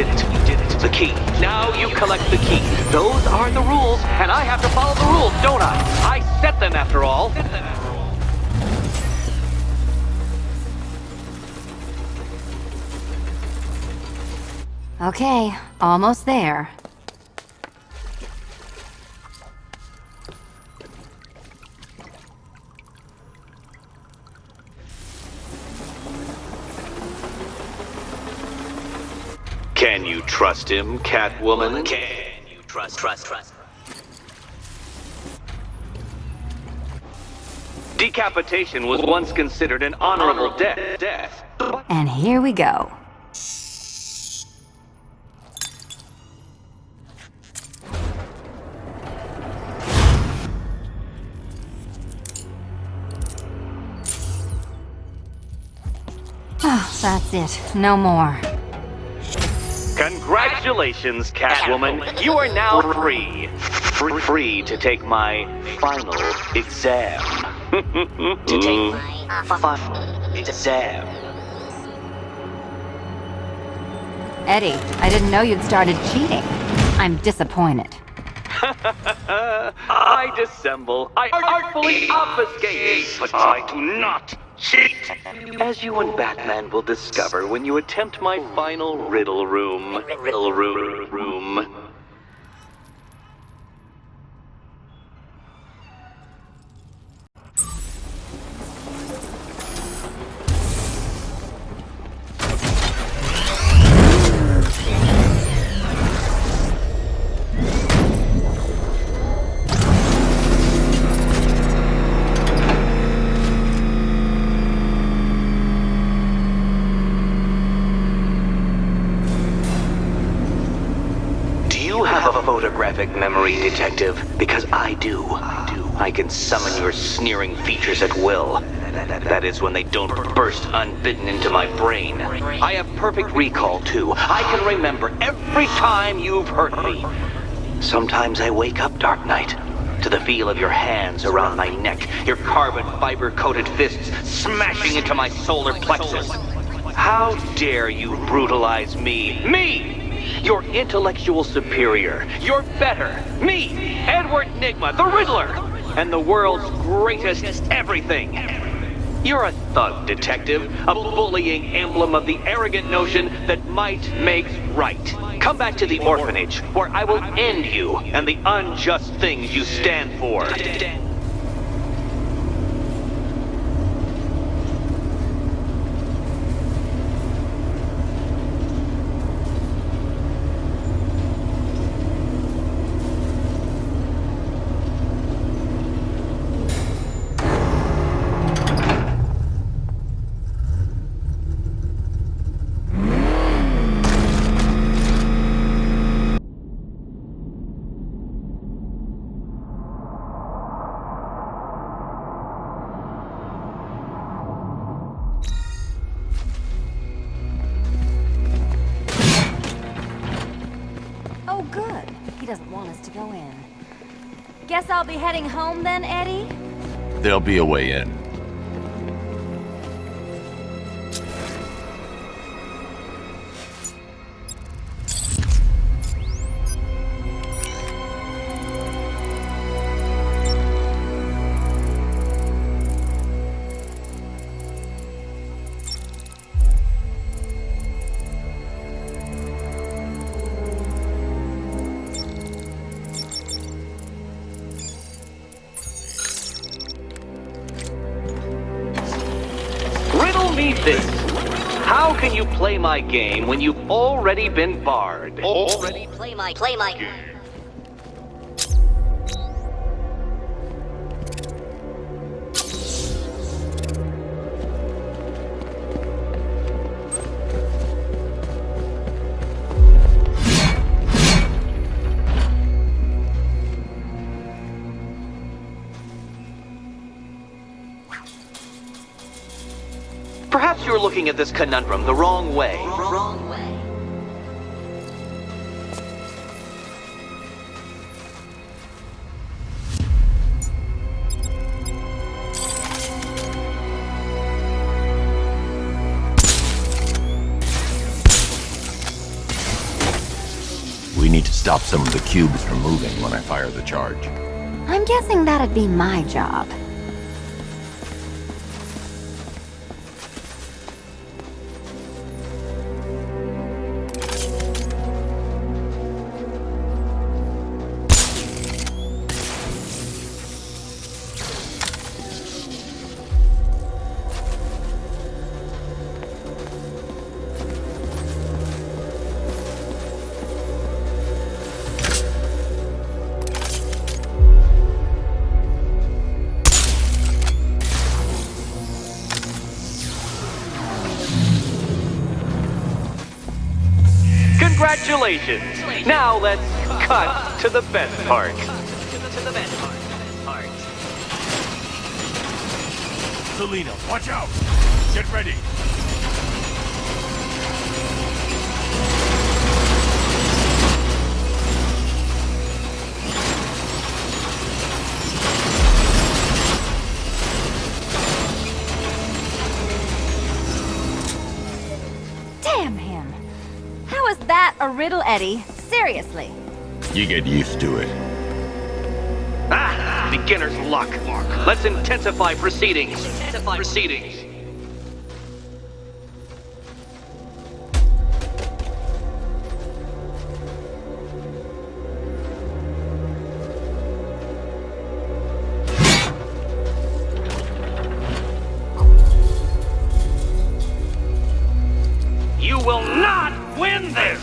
didn't. The key. Now you collect the key. Those are the rules, and I have to follow the rules, don't I? I set them after all. Okay, almost there. Can you trust him, Catwoman? Can you trust? Decapitation was once considered an honorable death. And here we go. Oh, that's it. No more. Congratulations, Catwoman. You are now free. Free to take my final exam. To take my final exam. Eddie, I didn't know you'd started cheating. I'm disappointed. I dissemble. I artfully obfuscate. But I do not cheat. As you and Batman will discover when you attempt my final riddle room. Photographic memory, Detective, because I do. I can summon your sneering features at will. That is when they don't burst unbidden into my brain. I have perfect recall, too. I can remember every time you've hurt me. Sometimes I wake up, Dark Knight, to the feel of your hands around my neck, your carbon fiber-coated fists smashing into my solar plexus. How dare you brutalize me? Me! Your intellectual superior. You're better. Me, Edward Nygma, the Riddler, and the world's greatest everything. You're a thug, Detective, a bullying emblem of the arrogant notion that might makes right. Come back to the orphanage, where I will end you and the unjust things you stand for. Oh, good. He doesn't want us to go in. Guess I'll be heading home then, Eddie? There'll be a way in. Me this. How can you play my game when you've already been barred? Already play my game. Perhaps you're looking at this conundrum the wrong way. Wrong way. need to stop some of the cubes from moving when I fire the charge. I'm guessing that'd be my job. Congratulations! Now let's cut to the best part. Selena, watch out! Get ready! Damn him! How is that a riddle, Eddie? Seriously. You get used to it. Ah! Beginner's luck. Let's intensify proceedings. You will not win this!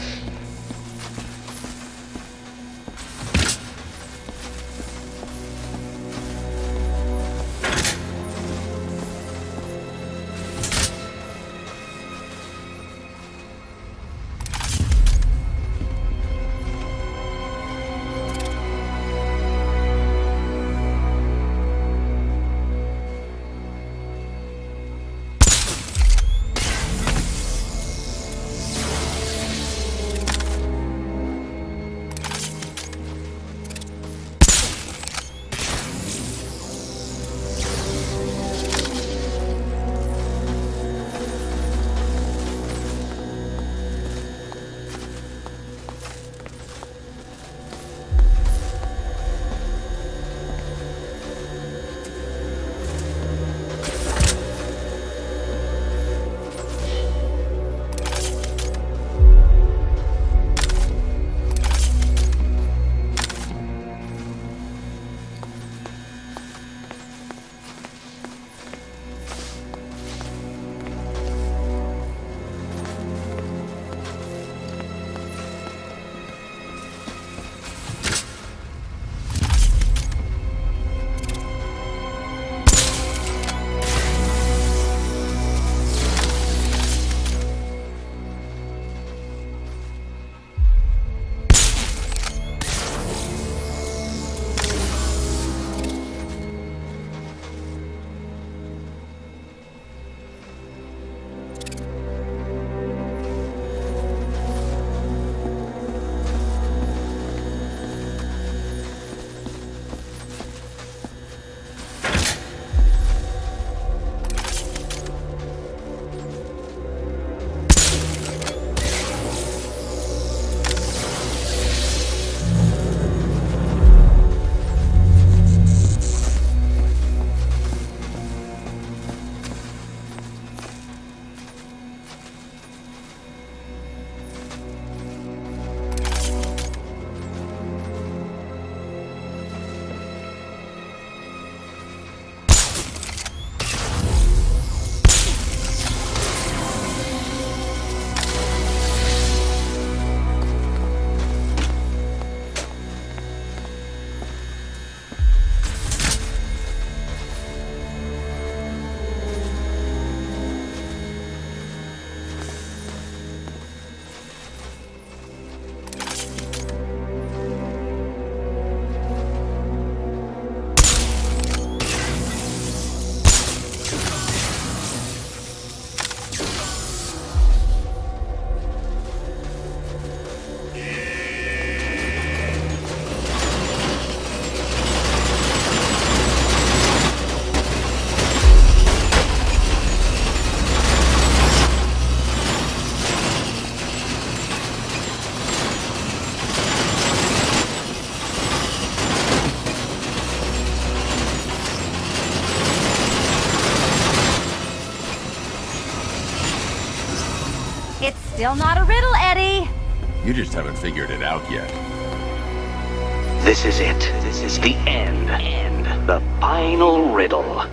It's still not a riddle, Eddie. You just haven't figured it out yet. This is it. This is the end. The final riddle.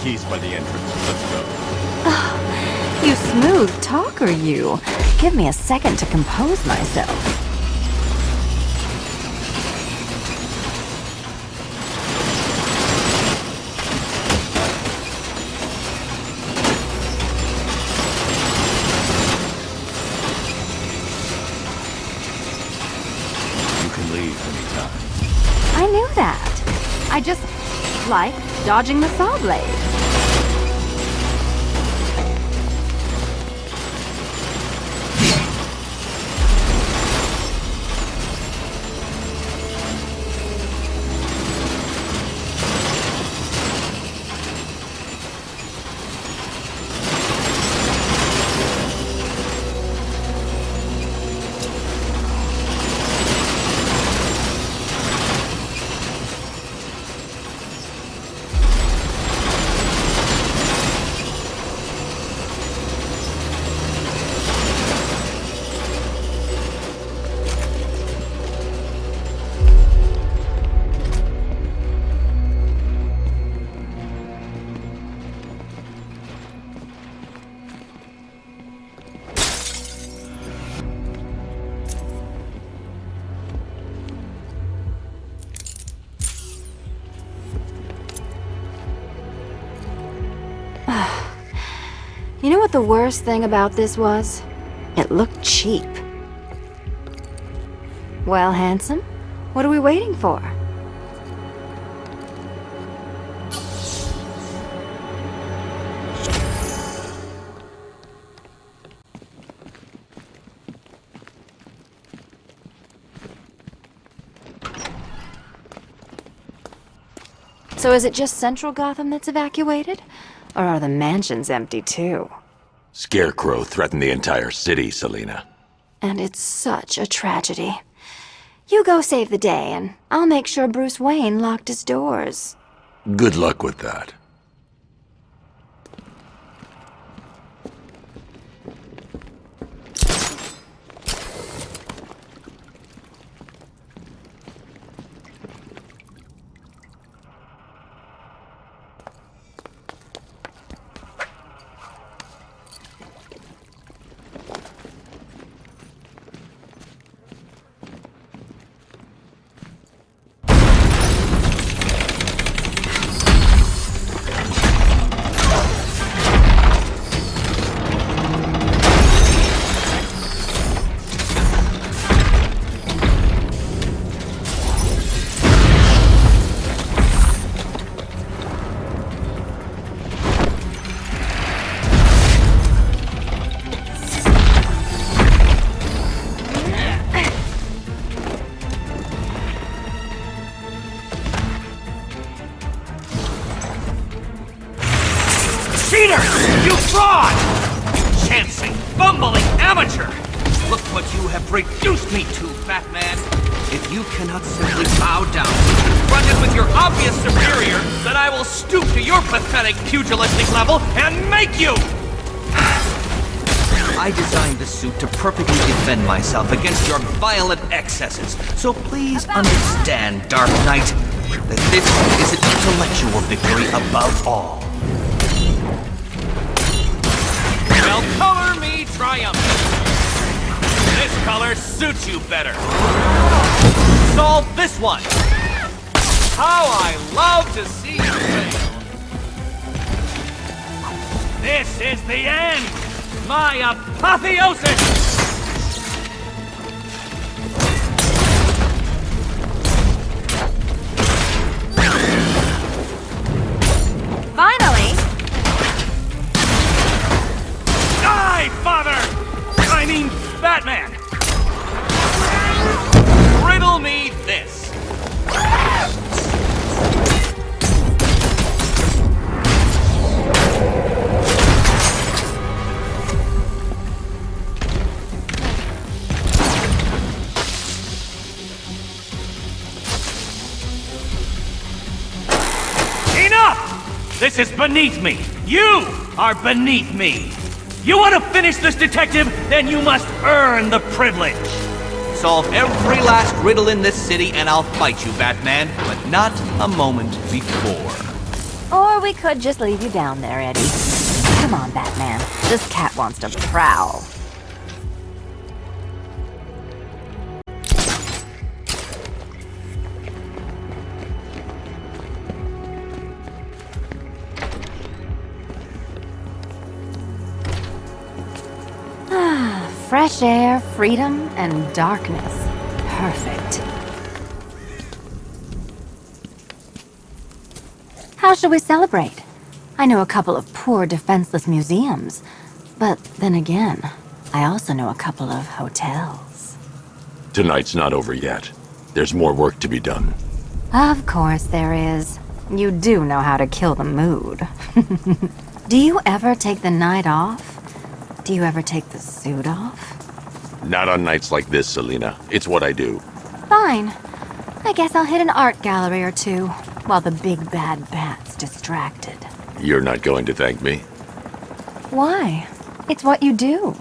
keys by the entrance. Let's go. You smooth talker, you. Give me a second to compose myself. You can leave anytime. I knew that. I just like dodging the saw blade. You know what the worst thing about this was? It looked cheap. Well, handsome, what are we waiting for? So is it just Central Gotham that's evacuated? Or are the mansions empty too? Scarecrow threatened the entire city, Selina. And it's such a tragedy. You go save the day, and I'll make sure Bruce Wayne locked his doors. Good luck with that. Cheater! You fraud! Chancing, bumbling amateur! Look what you have reduced me to, Batman! If you cannot simply bow down, confronted with your obvious superior, then I will stoop to your pathetic pugilistic level and make you! I designed this suit to perfectly defend myself against your violent excesses, so please understand, Dark Knight, that this is an intellectual victory above all. Well, color me triumphant. This color suits you better. Solve this one. How I love to see you fail. This is the end. My apotheosis. Finally! Die, Father! I mean, Batman! Riddle me this. Enough! This is beneath me. You are beneath me. You want to finish this, detective? Then you must earn the privilege. Solve every last riddle in this city and I'll fight you, Batman, but not a moment before. Or we could just leave you down there, Eddie. Come on, Batman. This cat wants to prowl. Fresh air, freedom, and darkness. Perfect. How shall we celebrate? I know a couple of poor, defenseless museums. But then again, I also know a couple of hotels. Tonight's not over yet. There's more work to be done. Of course there is. You do know how to kill the mood. Do you ever take the night off? Do you ever take the suit off? Not on nights like this, Selina. It's what I do. Fine. I guess I'll hit an art gallery or two, while the big bad bat's distracted. You're not going to thank me? Why? It's what you do.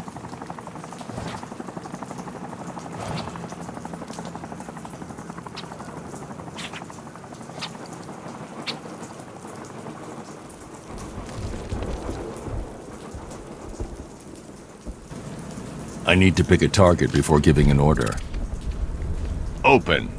I need to pick a target before giving an order. Open.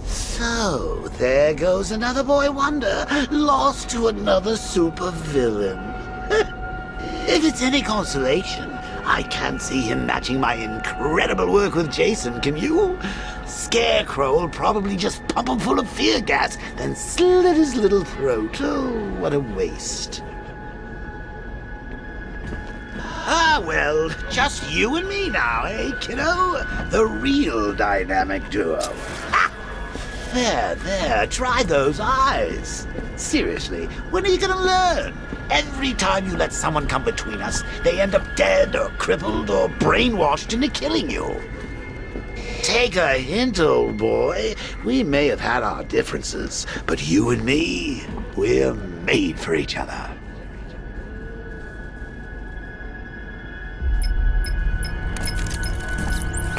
So, there goes another boy wonder, lost to another supervillain. If it's any consolation, I can't see him matching my incredible work with Jason, can you? Scarecrow will probably just pump him full of fear gas, then slit his little throat. Oh, what a waste. Ah, well, just you and me now, eh, kiddo? The real dynamic duo. Ha! There, try those eyes. Seriously, when are you gonna learn? Every time you let someone come between us, they end up dead or crippled or brainwashed into killing you. Take a hint, old boy. We may have had our differences, but you and me, we're made for each other.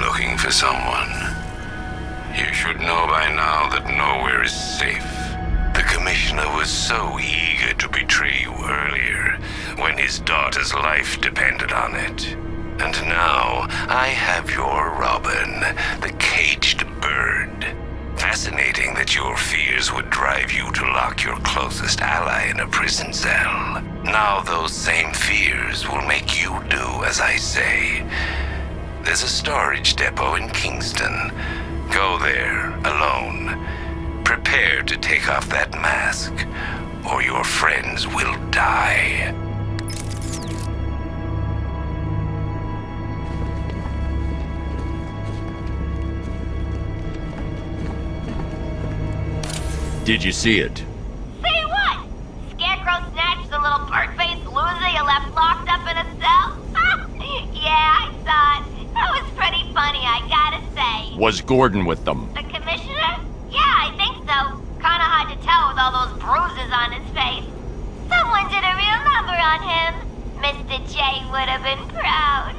Looking for someone. You should know by now that nowhere is safe. The Commissioner was so eager to betray you earlier, when his daughter's life depended on it. And now, I have your Robin, the caged bird. Fascinating that your fears would drive you to lock your closest ally in a prison cell. Now those same fears will make you do as I say. There's a storage depot in Kingston. Go there, alone. Prepare to take off that mask, or your friends will die. Did you see it? See what? Scarecrow snatched the little bird-faced loser you left locked up in a cell? Yeah, I saw it. That was pretty funny, I gotta say. Was Gordon with them? The Commissioner? Yeah, I think so. Kinda hard to tell with all those bruises on his face. Someone did a real number on him. Mr. J would have been proud.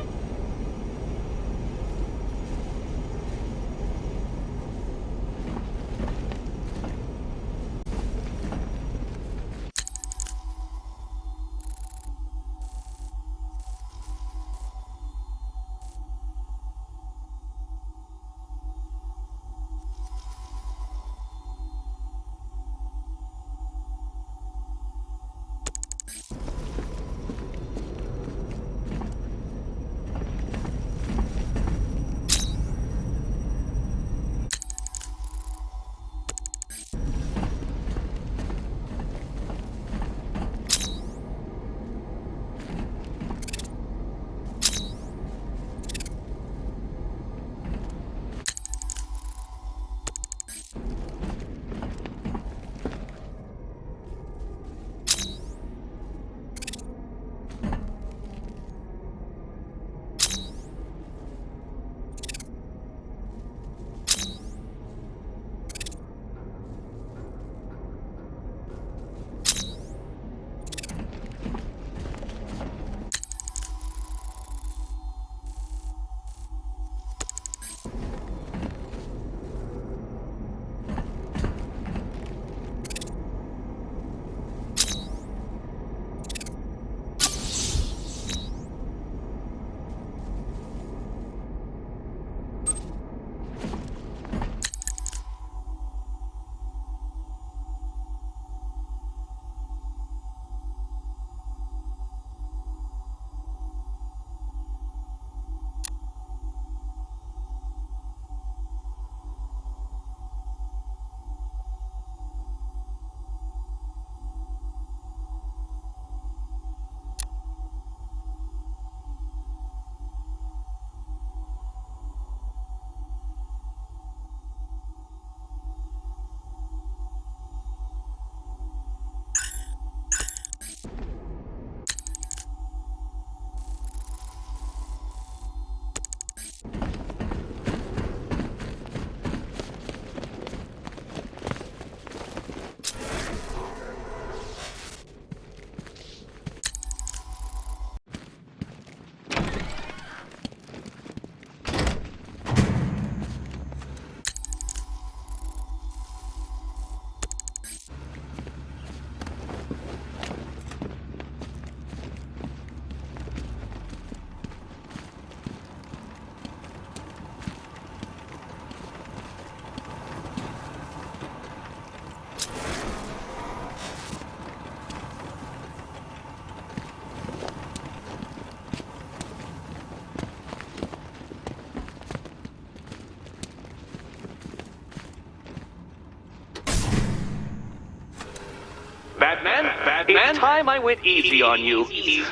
Batman. It's time I went easy on you.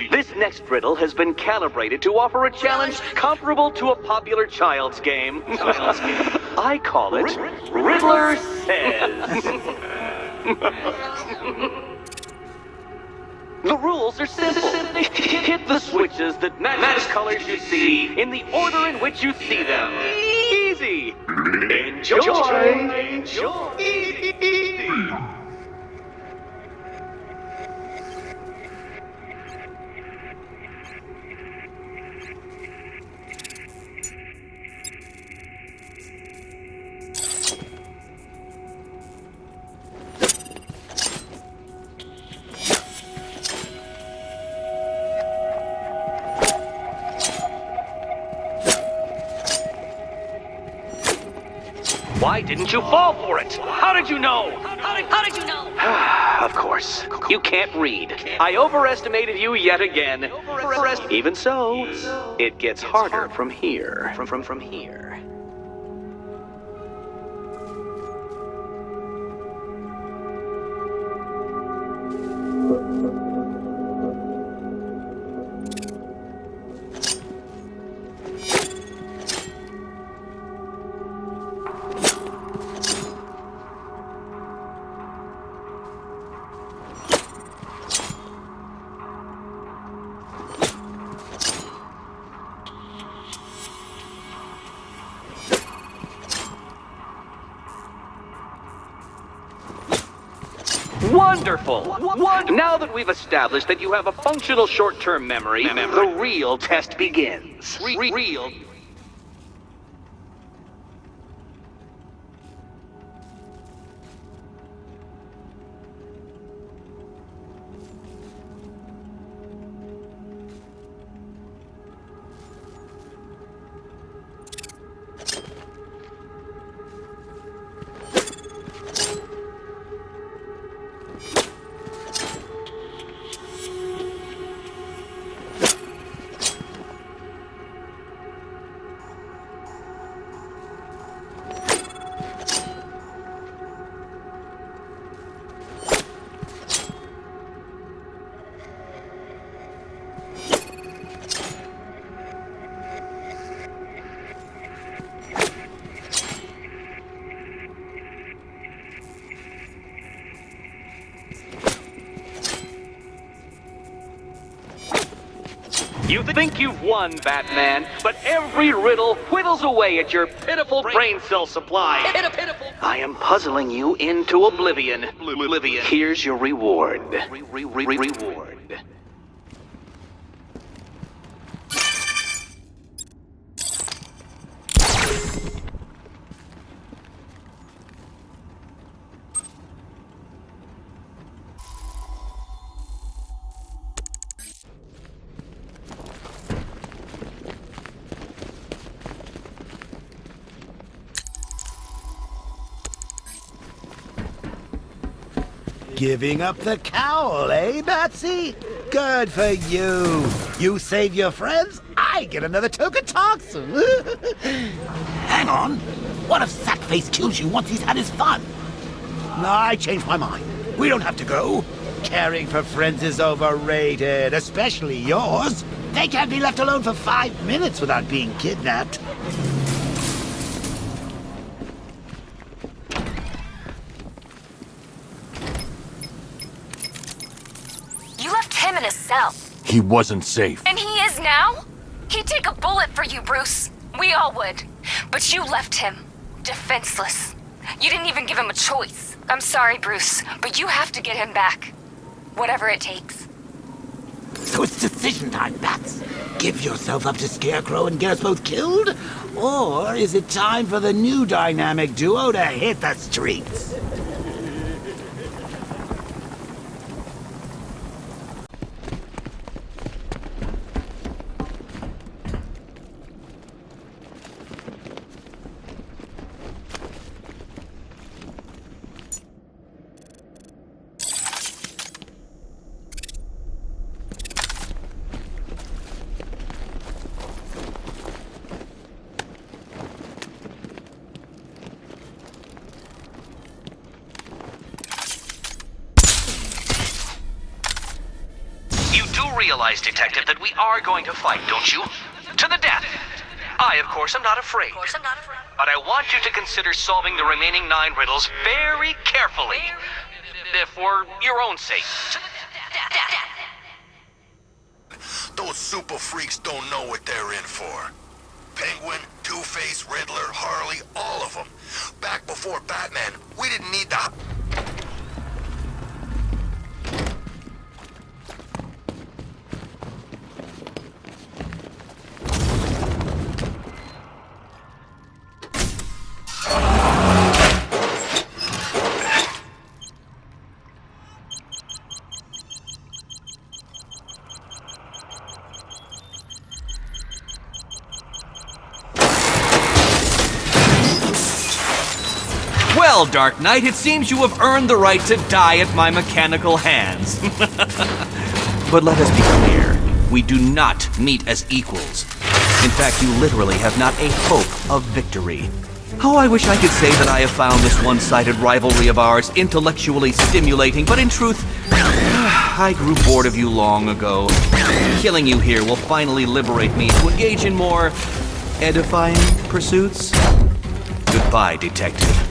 This next riddle has been calibrated to offer a challenge comparable to a popular child's game. I call it Riddler Says. The rules are simple. Hit the switches that match colors you see in the order in which you see them. Easy. Enjoy. Easy. Why didn't you fall for it? How did you know? How did you know? Of course. You can't read. I overestimated you yet again. Even so, it gets harder from here. From here. Wonderful! Now that we've established that you have a functional short-term memory, the real test begins. Real. You think you've won, Batman, but every riddle whittles away at your pitiful brain cell supply. I am puzzling you into oblivion. Here's your reward. Reward. Giving up the cowl, eh, Batsy? Good for you. You save your friends, I get another token toxin. Hang on. What if Sackface kills you once he's had his fun? No, I changed my mind. We don't have to go. Caring for friends is overrated, especially yours. They can't be left alone for 5 minutes without being kidnapped. In a cell. He wasn't safe. And he is now? He'd take a bullet for you, Bruce. We all would. But you left him defenseless. You didn't even give him a choice. I'm sorry, Bruce, but you have to get him back. Whatever it takes. So it's decision time, Bats. Give yourself up to Scarecrow and get us both killed? Or is it time for the new dynamic duo to hit the streets? do realize, Detective, that we are going to fight, don't you? To the death. I, of course, am not afraid. But I want you to consider solving the remaining 9 riddles very carefully. For your own sake. Those super freaks don't know what they're in for. Penguin, Two-Face, Riddler, Harley, all of them. Back before Batman, we didn't need the... Well, Dark Knight, it seems you have earned the right to die at my mechanical hands. But let us be clear, we do not meet as equals. In fact, you literally have not a hope of victory. Oh, I wish I could say that I have found this one-sided rivalry of ours intellectually stimulating, but in truth, I grew bored of you long ago. Killing you here will finally liberate me to engage in more edifying pursuits. Goodbye, Detective.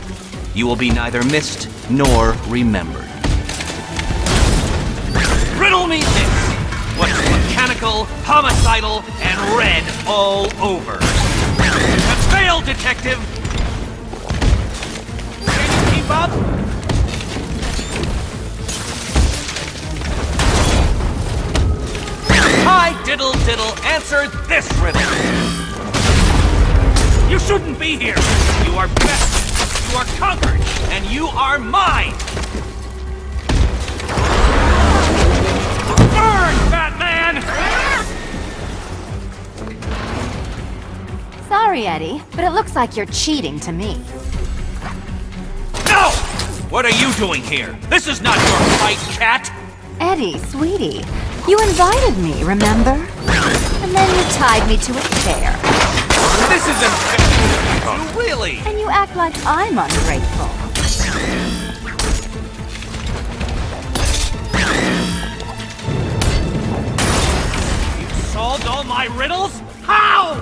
You will be neither missed nor remembered. Riddle me this! What's mechanical, homicidal, and red all over? You failed, Detective! Can you keep up? Hi, Diddle Diddle, answer this riddle! You shouldn't be here! You are best! You are conquered, and you are mine! Burn, Batman! Sorry, Eddie, but it looks like you're cheating to me. No! What are you doing here? This is not your fight, cat! Eddie, sweetie, you invited me, remember? And then you tied me to a chair. This isn't fair! You really? And you act like I'm ungrateful. You solved all my riddles? How?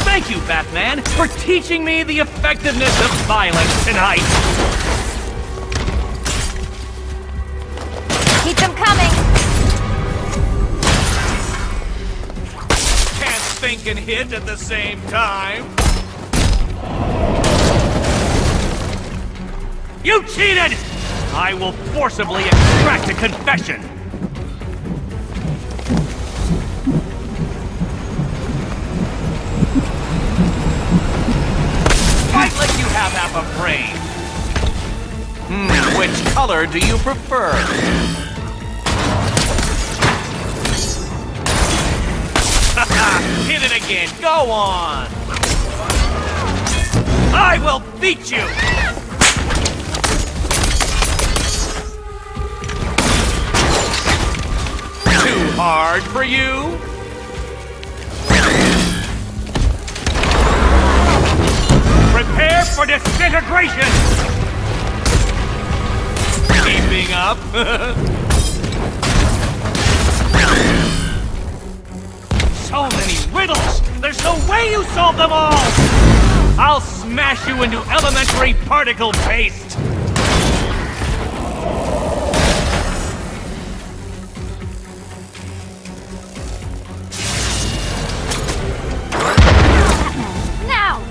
Thank you, Batman, for teaching me the effectiveness of violence tonight. Keep them coming! Can't think and hit at the same time. You cheated! I will forcibly extract a confession. Might let you have half a brain. Which color do you prefer? Hit it again. Go on. I will beat you. Too hard for you? Prepare for disintegration. Keeping up. So many riddles! There's no way you solve them all! I'll smash you into elementary particle paste! Now!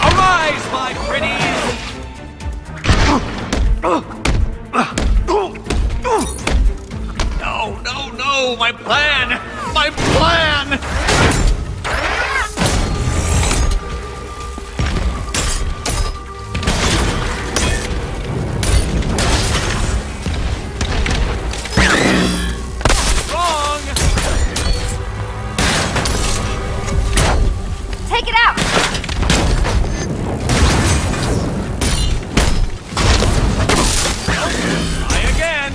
Arise, my pretties! No, my plan! My plan! Wrong! Take it out! Try again!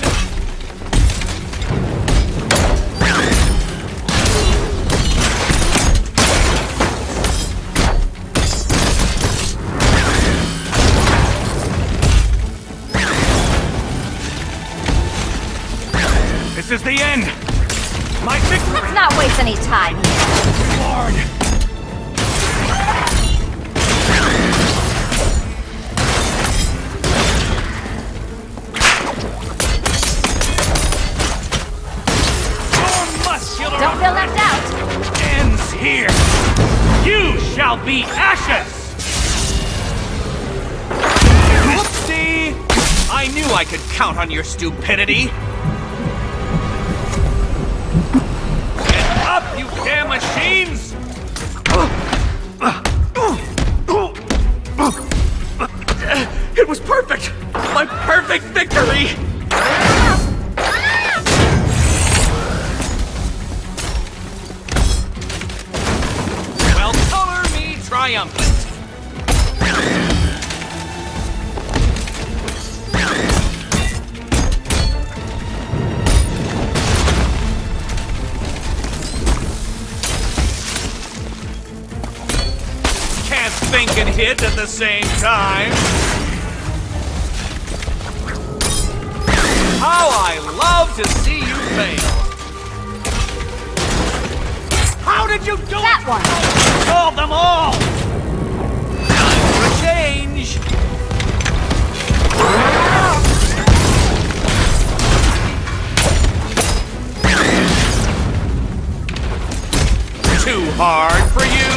not waste any time here. Lord! Your muscular Don't feel left out. ends here. You shall be ashes! Whoopsie! I knew I could count on your stupidity. Get up, you damn machines! It was perfect! My perfect victory! Well, color me triumphant. Can't think and hit at the same time. How I love to see you fail. How did you do That it? one. Solve them all! Time for a change. Too hard for you?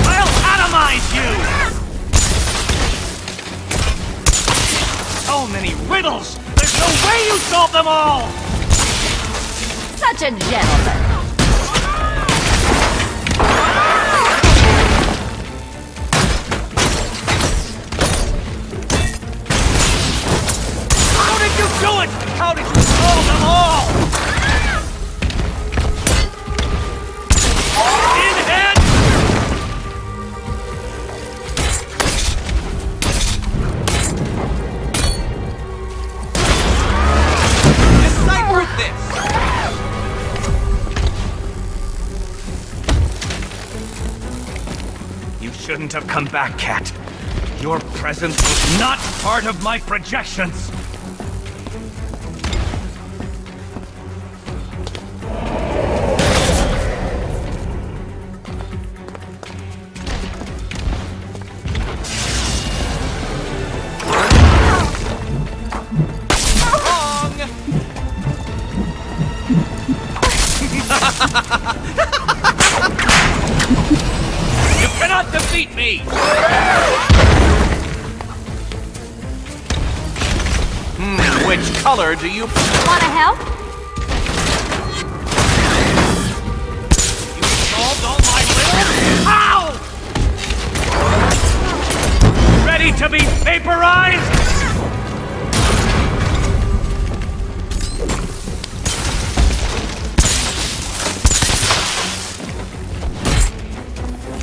I'll atomize you! So many riddles! There's no way you solve them all! Such a gentleman. How did you do it? How did you solve them all? In head! Decipher this! You shouldn't have come back, Cat. Your presence was not part of my projections. Wrong! You cannot defeat me! Which color do you... Wanna help? You solved all my riddles? How? Ready to be vaporized?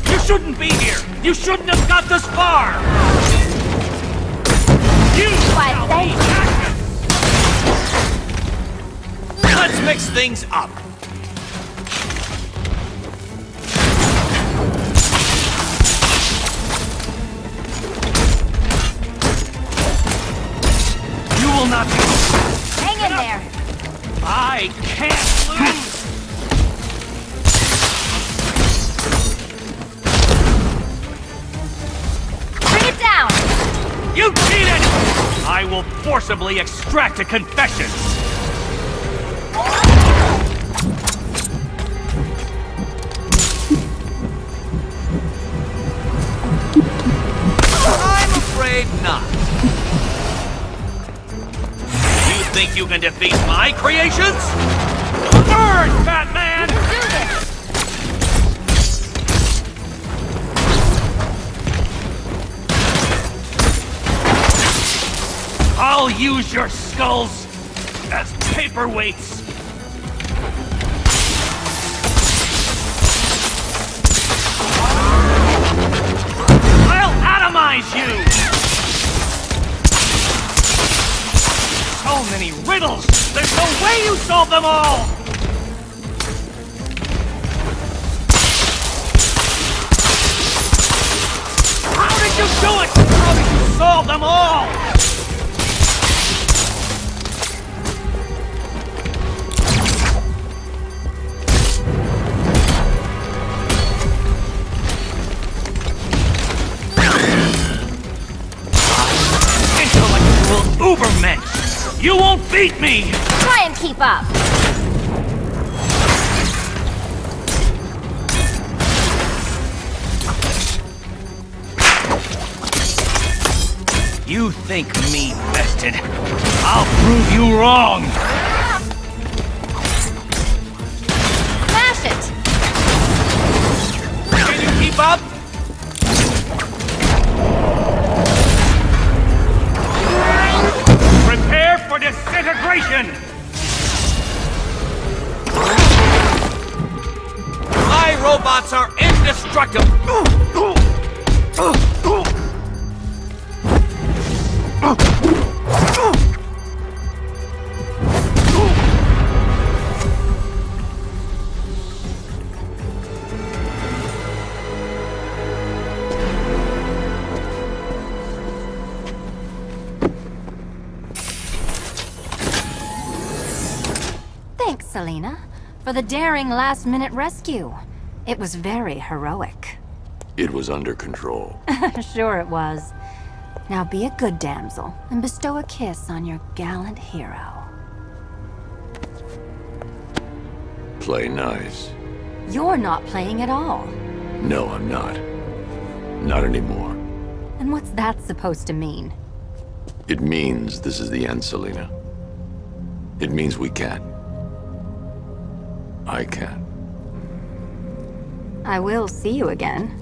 You shouldn't be here! You shouldn't have got this far! You Why, shall thank be you. ashes! Let's mix things up. You will not be... Hang in there. I can't lose! Bring it down. You cheated! I will forcibly extract a confession! I'm afraid not. You think you can defeat my creations? Burn, Batman! Do this. I'll use your skulls as paperweights. I'll atomize you! So many riddles! There's no way you solve them all! How did you do it? How did you solve them all? You won't beat me! Try and keep up. You think me bested? I'll prove you wrong! Smash it! Can you keep up? Prepare for disintegration! My robots are indestructible! Thanks, Selina, for the daring last-minute rescue. It was very heroic. It was under control. Sure it was. Now be a good damsel and bestow a kiss on your gallant hero. Play nice. You're not playing at all. No, I'm not. Not anymore. And what's that supposed to mean? It means this is the end, Selina. It means we can't. I can't. I will see you again,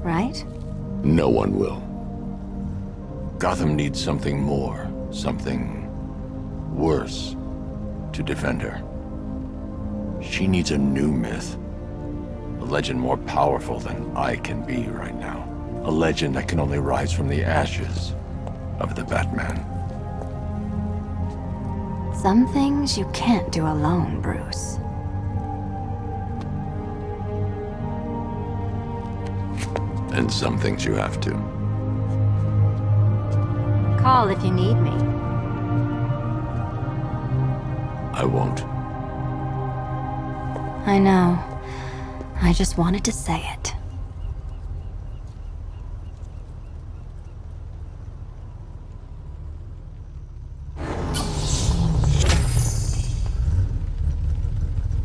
right? No one will. Gotham needs something more, something worse to defend her. She needs a new myth. A legend more powerful than I can be right now. A legend that can only rise from the ashes of the Batman. Some things you can't do alone, Bruce. And some things you have to. Call if you need me. I won't. I know. I just wanted to say it.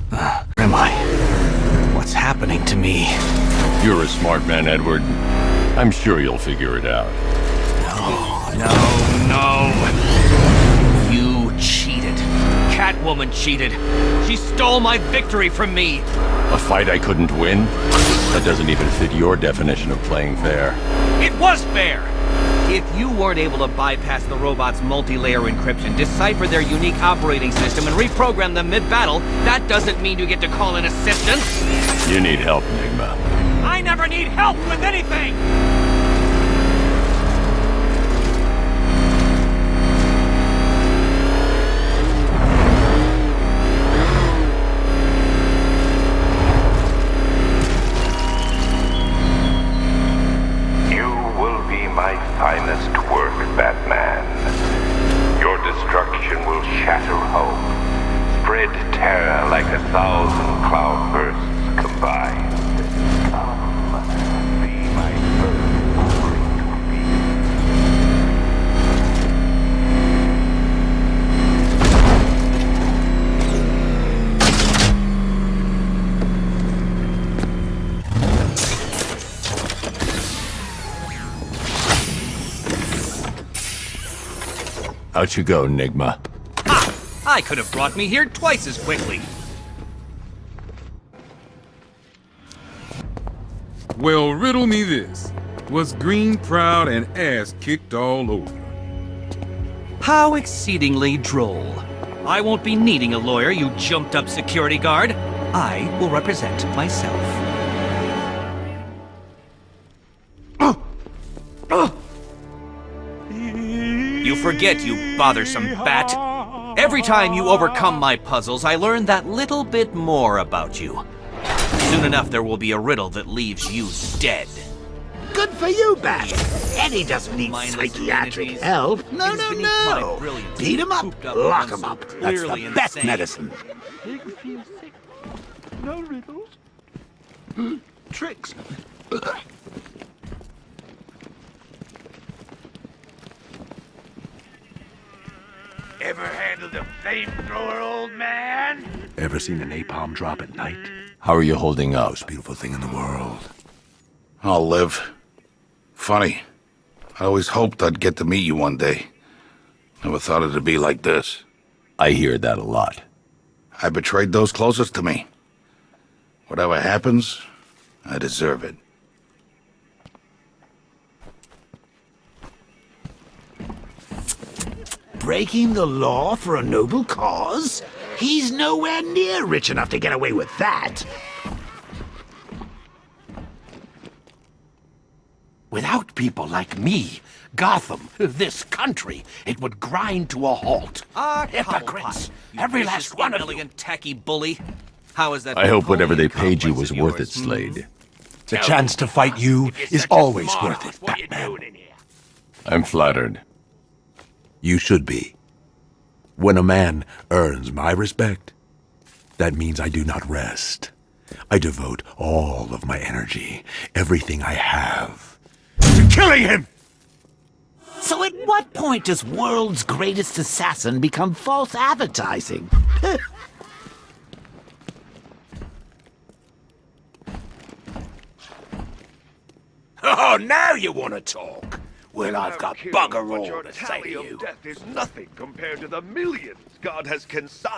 Where am I? What's happening to me? You're a smart man, Edward. I'm sure you'll figure it out. No. You cheated. Catwoman cheated. She stole my victory from me. A fight I couldn't win? That doesn't even fit your definition of playing fair. It was fair! If you weren't able to bypass the robot's multi-layer encryption, decipher their unique operating system, and reprogram them mid-battle, that doesn't mean you get to call in assistance! You need help, Enigma. I never need help with anything! You will be my finest work, Batman. Your destruction will shatter hope, spread terror like 1,000 cloudbursts combined. Come, be my first offering to me. Out you go, Enigma. Ha! I could have brought me here twice as quickly. Well, riddle me this. Was Green proud and ass kicked all over? How exceedingly droll. I won't be needing a lawyer, you jumped-up security guard. I will represent myself. You forget, you bothersome bat. Every time you overcome my puzzles, I learn that little bit more about you. Soon enough, there will be a riddle that leaves you dead. Good for you, Bat. Eddie doesn't need Mindless psychiatric amenities. help. No, It is no, beneath my no. brilliance Beat him up, cooped up lock one him so up. That's clearly the best insane. medicine. No riddles. Tricks. Ever handled a flamethrower, old man? Ever seen a napalm drop at night? How are you holding up? Most beautiful thing in the world. I'll live. Funny. I always hoped I'd get to meet you one day. Never thought it'd be like this. I hear that a lot. I betrayed those closest to me. Whatever happens, I deserve it. Breaking the law for a noble cause? He's nowhere near rich enough to get away with that. Without people like me, Gotham, this country, it would grind to a halt. Hypocrites, every last one of you. Tacky bully. How is that? I hope whatever they paid you was worth it, Slade. The chance to fight you is always worth it, Batman. I'm flattered. You should be. When a man earns my respect, that means I do not rest. I devote all of my energy, everything I have, to killing him! So at what point does world's greatest assassin become false advertising? Oh, now you want to talk? Well, I've got bugger all to say to you. Death is nothing compared to the millions God has consigned.